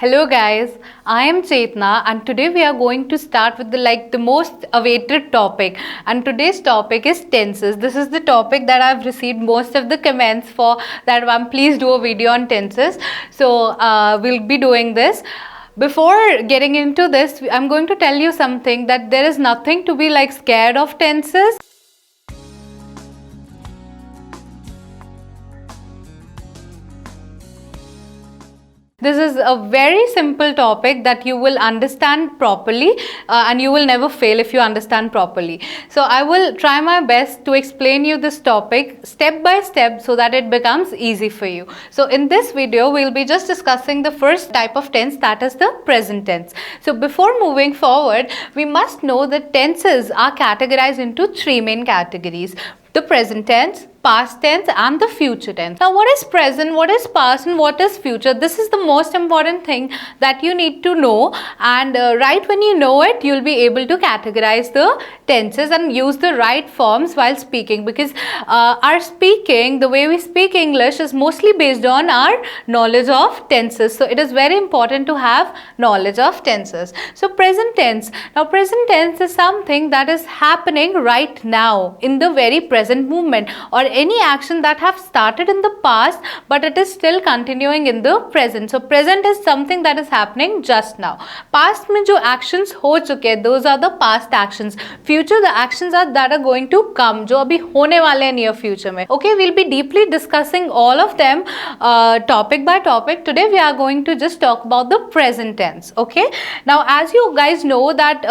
Hello guys, I am Chetna and today we are going to start with the most awaited topic, and today's topic is tenses. This is the topic that I've received most of the comments for, that please do a video on tenses. So we'll be doing this. Before getting into this, I'm going to tell you something, that there is nothing to be scared of tenses. This is a very simple topic that you will understand properly and you will never fail if you understand properly. So I will try my best to explain you this topic step by step so that it becomes easy for you. So in this video, we'll be just discussing the first type of tense, that is the present tense. So before moving forward, we must know that tenses are categorized into three main categories: the present tense, past tense and the future tense. Now what is present, what is past and what is future? This is the most important thing that you need to know, and right when you know it, you'll be able to categorize the tenses and use the right forms while speaking, because our speaking, the way we speak English, is mostly based on our knowledge of tenses. So it is very important to have knowledge of tenses. So present tense. Now present tense is something that is happening right now in the very present moment, or any action that have started in the past but it is still continuing in the present. So present is something that is happening just now. Past mein jo actions ho chuke hain, those are the past actions. Future, the actions are that are going to come, jo abhi hone wale hain near future mein. Okay, we'll be deeply discussing all of them topic by topic. Today we are going to just talk about the present tense. Okay, now as you guys know that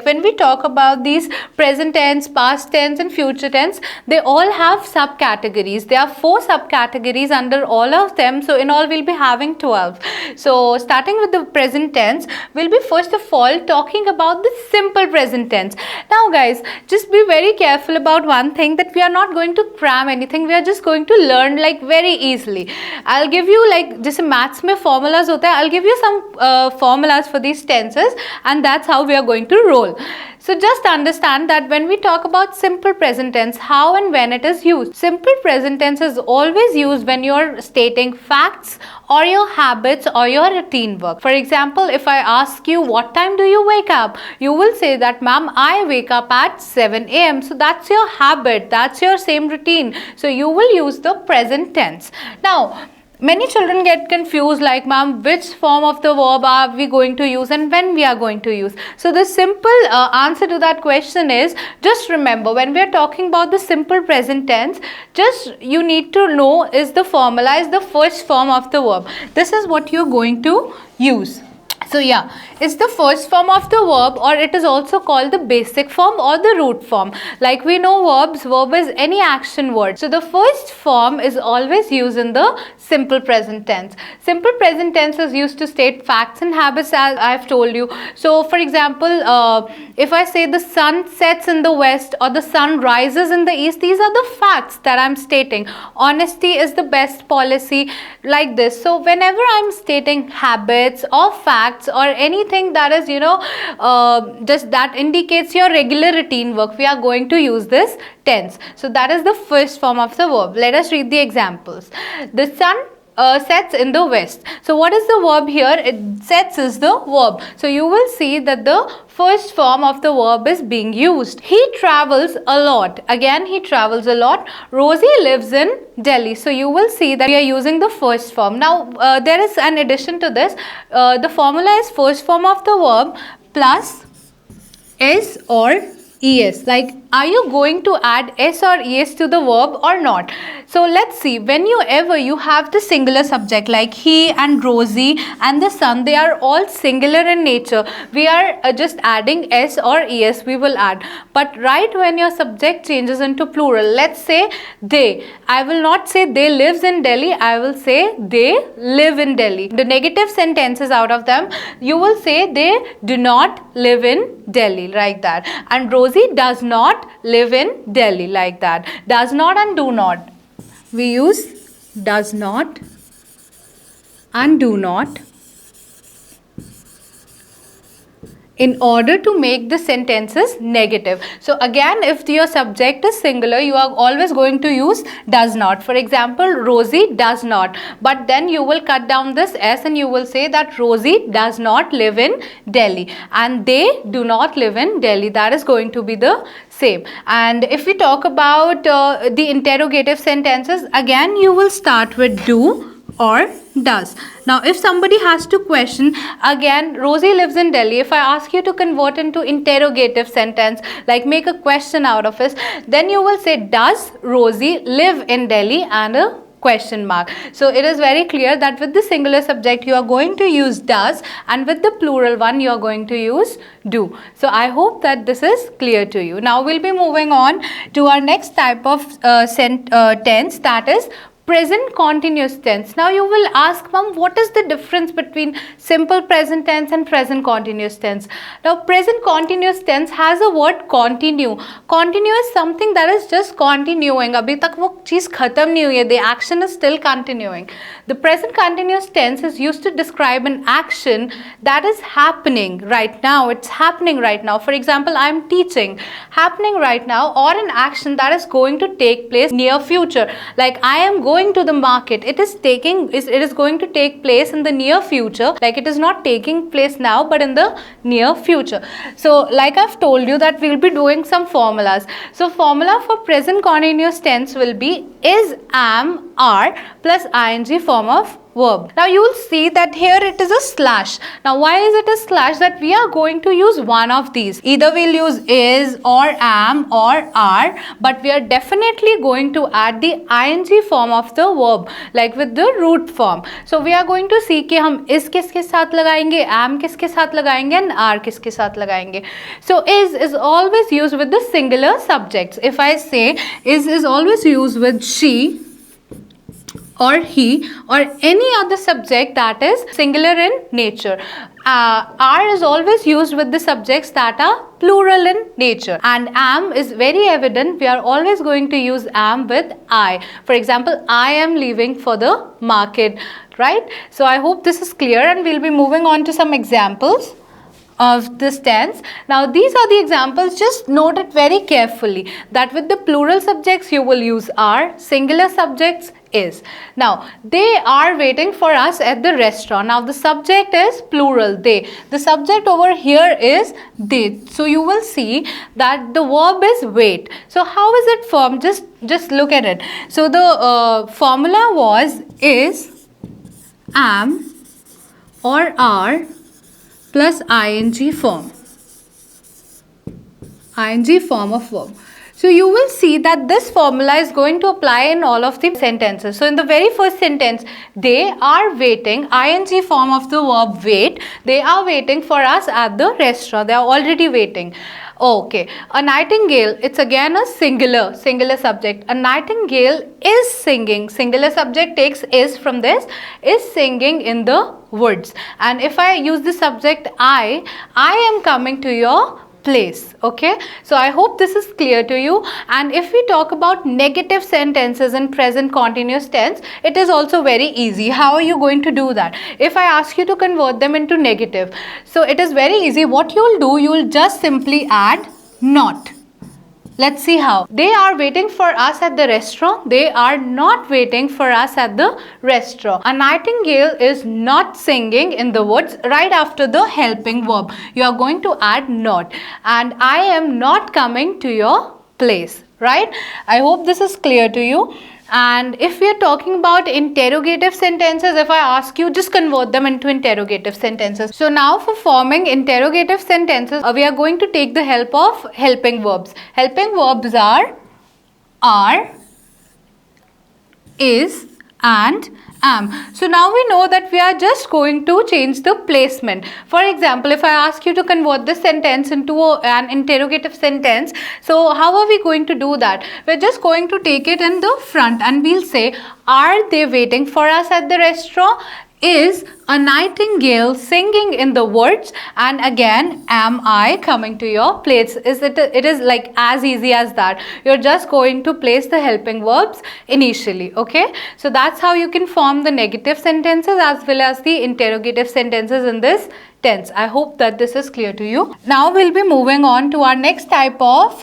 when we talk about these present tense, past tense and future tense, they all have subcategories. There are 4 subcategories under all of them. So in all we'll be having 12. So starting with the present tense, we'll be first of all talking about the simple present tense. Now guys, just be very careful about one thing, that we are not going to cram anything. We are just going to learn very easily. I'll give you just maths mein formulas hota hai, I'll give you some formulas for these tenses, and that's how we are going to roll. So just understand that when we talk about simple present tense, how and when it is used. Simple present tense is always used when you're stating facts or your habits or your routine work. For example, if I ask you, what time do you wake up? You will say that, ma'am, I wake up at 7 a.m. So that's your habit, that's your same routine. So you will use the present tense. Now, many children get confused, ma'am, which form of the verb are we going to use and when we are going to use. So the simple answer to that question is, just remember, when we are talking about the simple present tense, just you need to know is the formula is the first form of the verb. This is what you're going to use. So yeah, it's the first form of the verb, or it is also called the basic form or the root form. Like we know verbs, verb is any action word. So the first form is always used in the simple present tense. Simple present tense is used to state facts and habits, as I have told you. So for example, if I say the sun sets in the west or the sun rises in the east, these are the facts that I'm stating. Honesty is the best policy, like this. So whenever I'm stating habits or facts or anything that is just that indicates your regular routine work, we are going to use this tense. So that is the first form of the verb. Let us read the examples. The sun sets in the west. So what is the verb here? It sets is the verb. So you will see that the first form of the verb is being used. He travels a lot. Again, he travels a lot. Rosie lives in Delhi. So you will see that we are using the first form. Now there is an addition to this. The formula is first form of the verb plus S or ES. Are you going to add S or ES to the verb or not? So let's see, whenever you have the singular subject like he and Rosie and the sun, they are all singular in nature. We are just adding S or ES, we will add. But right when your subject changes into plural, let's say they, I will not say they lives in Delhi, I will say they live in Delhi. The negative sentences out of them, you will say they do not live in Delhi, like that. And Rosie does not live in Delhi, like that. Does not and do not. We use does not and do not in order to make the sentences negative. So again, if your subject is singular, you are always going to use does not. For example, Rosie does not, but then you will cut down this S and you will say that Rosie does not live in Delhi and they do not live in Delhi. That is going to be the same. And if we talk about the interrogative sentences, again you will start with do or does. Now if somebody has to question, again Rosie lives in Delhi, if I ask you to convert into interrogative sentence, like make a question out of it, then you will say does Rosie live in Delhi and a question mark. So it is very clear that with the singular subject you are going to use does and with the plural one you are going to use do. So I hope that this is clear to you. Now we'll be moving on to our next type of tense, that is present continuous tense. Now you will ask, ma'am, what is the difference between simple present tense and present continuous tense? Now present continuous tense has a word continue. Continue is something that is just continuing. Abhi tak wo cheez khatam nahi hui hai. The action is still continuing. The present continuous tense is used to describe an action that is happening right now. It's happening right now. For example, I am teaching, happening right now, or an action that is going to take place near future. Like I am going to the market, it is going to take place in the near future, like it is not taking place now but in the near future. So like I've told you that we'll be doing some formulas. So formula for present continuous tense will be is, am, are plus ing form of verb. Now you will see that here it is a slash. Now why is it a slash? That we are going to use one of these. Either we'll use is or am or are, but we are definitely going to add the ing form of the verb, like with the root form. So we are going to see कि हम is किसके साथ लगाएंगे, am किसके साथ लगाएंगे and are किसके साथ लगाएंगे. So is always used with the singular subjects. If I say is always used with she or he or any other subject that is singular in nature. Are is always used with the subjects that are plural in nature, and am is very evident. We are always going to use am with I. For example, I am leaving for the market, right? So I hope this is clear, and we'll be moving on to some examples of this tense. Now these are the examples. Just note it very carefully that with the plural subjects you will use are, singular subjects is. Now they are waiting for us at the restaurant. Now the subject is plural, they. The subject over here is they. So you will see that the verb is wait. So how is it formed? Just look at it. So the formula was is, am or are plus ing form of verb. So you will see that this formula is going to apply in all of the sentences. So in the very first sentence, they are waiting, ing form of the verb wait, they are waiting for us at the restaurant, they are already waiting. Okay, a nightingale, it's again a singular subject. A nightingale is singing, singular subject takes is from this, is singing in the woods. And if I use the subject I am coming to your place. Okay, so I hope this is clear to you. And if we talk about negative sentences in present continuous tense, it is also very easy. How are you going to do that? If I ask you to convert them into negative, so it is very easy. What you will do, you will just simply add not. Let's see how. They are waiting for us at the restaurant. They are not waiting for us at the restaurant. A nightingale is not singing in the woods. Right after the helping verb, you are going to add not. And I am not coming to your place. Right? I hope this is clear to you. And if we are talking about interrogative sentences, if I ask you, just convert them into interrogative sentences. So now for forming interrogative sentences, we are going to take the help of helping verbs. Helping verbs are, is, and am. So now we know that we are just going to change the placement. For example, if I ask you to convert this sentence into an interrogative sentence, so how are we going to do that? We're just going to take it in the front and we'll say, are they waiting for us at the restaurant? Is a nightingale singing in the woods, and again am I coming to your place. It is like as easy as that. You're just going to place the helping verbs initially. Okay, so that's how you can form the negative sentences as well as the interrogative sentences in this tense. I hope that this is clear to you. Now we'll be moving on to our next type of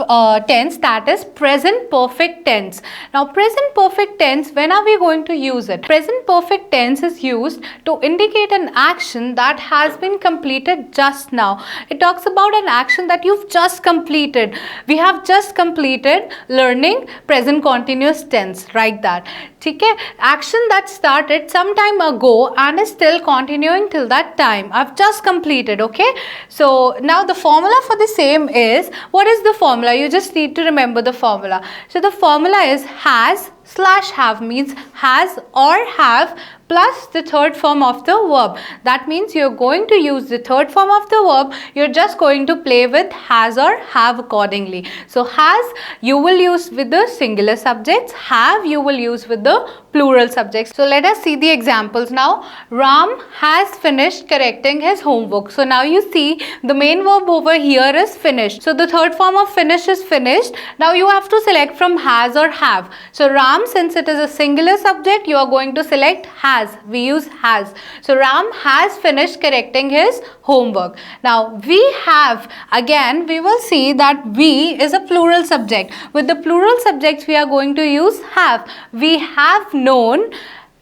tense, that is present perfect tense. Now present perfect tense, when are we going to use it? Present perfect tense is used to indicate an action that has been completed just now. It talks about an action that you've just completed. We have just completed learning present continuous tense, like that. Okay? Action that started some time ago and is still continuing till that time. I've just completed. Okay, so now the formula for the same is, what is the formula? You just need to remember the formula. So the formula is has slash have, means has or have plus the third form of the verb. That means you're going to use the third form of the verb. You're just going to play with has or have accordingly. So has you will use with the singular subjects, have you will use with the plural subjects. So let us see the examples now. Ram has finished correcting his homework. So now you see the main verb over here is finished. So the third form of finish is finished. Now you have to select from has or have. So Ram, since it is a singular subject, you are going to select has. We use has. So Ram has finished correcting his homework. Now we have, again we will see that we is a plural subject. With the plural subjects we are going to use have. We have known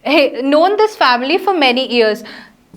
this family for many years.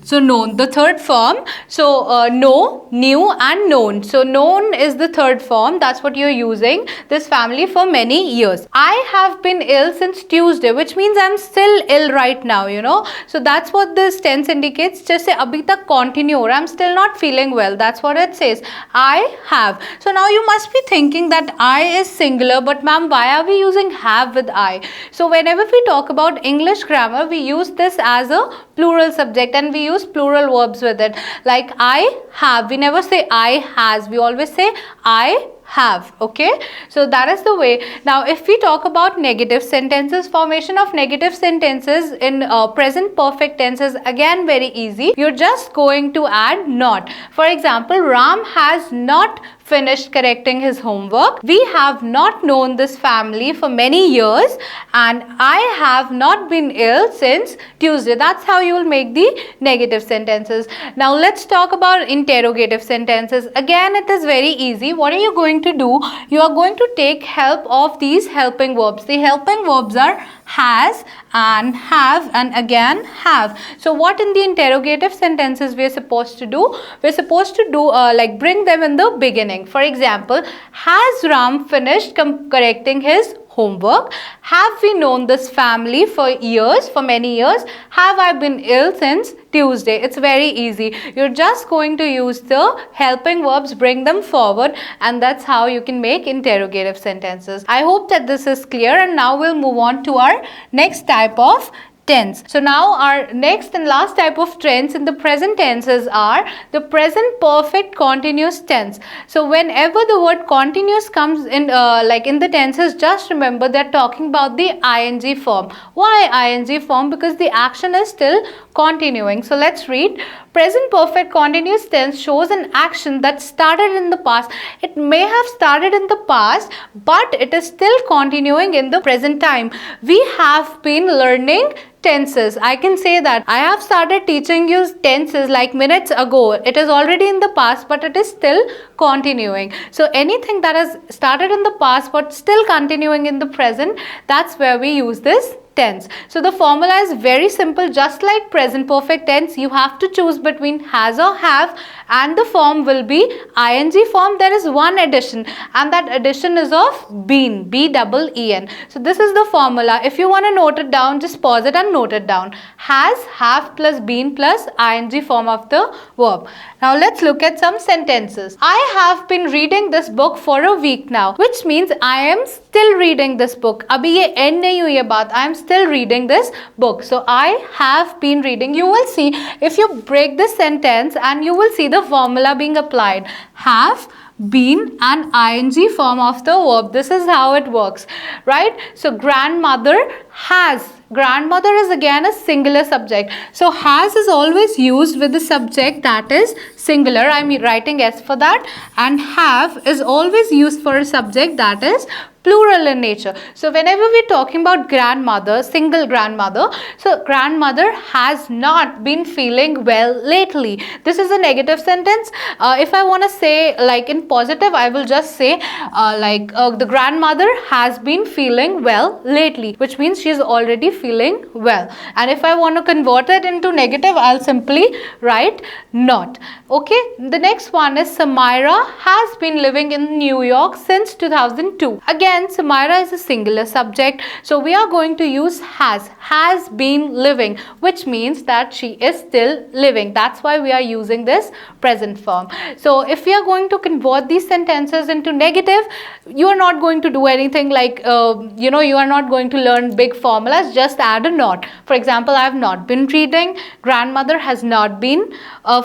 So known, the third form. So know, knew and known. So known is the third form. That's what you're using. This family for many years. I have been ill since Tuesday, which means I'm still ill right now, you know. So that's what this tense indicates. Just say abhi tak continue, or I'm still not feeling well. That's what it says. I have. So now you must be thinking that I is singular, but ma'am, why are we using have with I? So whenever we talk about English grammar, we use this as a plural subject and we use plural verbs with it. Like I have, we never say I has, we always say I have. Okay, so that is the way. Now if we talk about negative sentences, formation of negative sentences in present perfect tense is again very easy. You're just going to add not. For example, Ram has not finished correcting his homework. We have not known this family for many years, and I have not been ill since Tuesday. That's how you will make the negative sentences. Now let's talk about interrogative sentences. Again, it is very easy. What are you going to do? You are going to take help of these helping verbs. The helping verbs are has and have and again have. So what in the interrogative sentences we are supposed to do? We're supposed to do like bring them in the beginning. For example, has Ram finished correcting his homework? Have we known this family for years, for many years? Have I been ill since Tuesday? It's very easy. You're just going to use the helping verbs, bring them forward, and that's how you can make interrogative sentences. I hope that this is clear, and now we'll move on to our next type of tense. So now our next and last type of tense in the present tenses are the present perfect continuous tense. So whenever the word continuous comes in like in the tenses, just remember they're talking about the ing form. Why ing form? Because the action is still continuing. So let's read. Present perfect continuous tense shows an action that started in the past. It may have started in the past, but it is still continuing in the present time. We have been learning tenses. I can say that I have started teaching you tenses like minutes ago. It is already in the past, but it is still continuing. So anything that has started in the past but still continuing in the present, that's where we use this tense. So the formula is very simple. Just like present perfect tense, you have to choose between has or have, and the form will be ing form. There is one addition, and that addition is of been, B-double-E-N. So this is the formula. If you want to note it down, just pause it and note it down. Has, have plus been plus ing form of the verb. Now let's look at some sentences. I have been reading this book for a week now, which means I am still reading this book. Abhi ye end nahi hui hai baat. I am still reading this book. So I have been reading. You will see if you break this sentence, and you will see the formula being applied. Have, been and ing form of the verb. This is how it works, right? So grandmother has grandmother is again a singular subject. So has is always used with the subject that is singular. I'm writing S for that. And have is always used for a subject that is plural in nature. So whenever we're talking about grandmother, single grandmother, so grandmother has not been feeling well lately. This is a negative sentence. If I want to say like in positive, I will just say the grandmother has been feeling well lately, which means she is already feeling well. And if I want to convert it into negative, I'll simply write not. Okay, the next one is Samira has been living in New York since 2002. Again, Samira is a singular subject, so we are going to use has been living, which means that she is still living. That's why we are using this present form. So if we are going to convert these sentences into negative, you are not going to do anything like you are not going to learn big formulas. Just add a not. For example, I have not been reading, grandmother has not been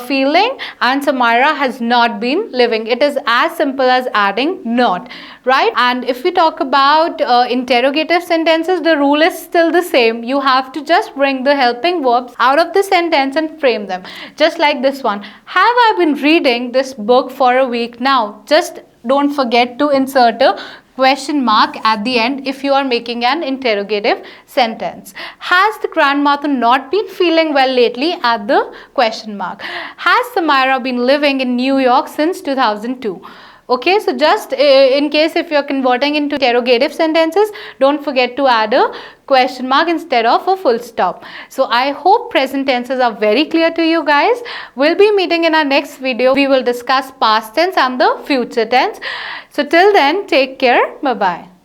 feeling, and Samira has not been living. It is as simple as adding not, right? And if we talk about interrogative sentences, the rule is still the same. You have to just bring the helping verbs out of the sentence and frame them. Just like this one. Have I been reading this book for a week now? Just don't forget to insert a question mark at the end if you are making an interrogative sentence. Has the grandmother not been feeling well lately? Add the question mark. Has Samira been living in New York since 2002? Okay, so just in case if you are converting into interrogative sentences, don't forget to add a question mark instead of a full stop. So I hope present tenses are very clear to you guys. We'll be meeting in our next video. We will discuss past tense and the future tense. So till then, take care. Bye-bye.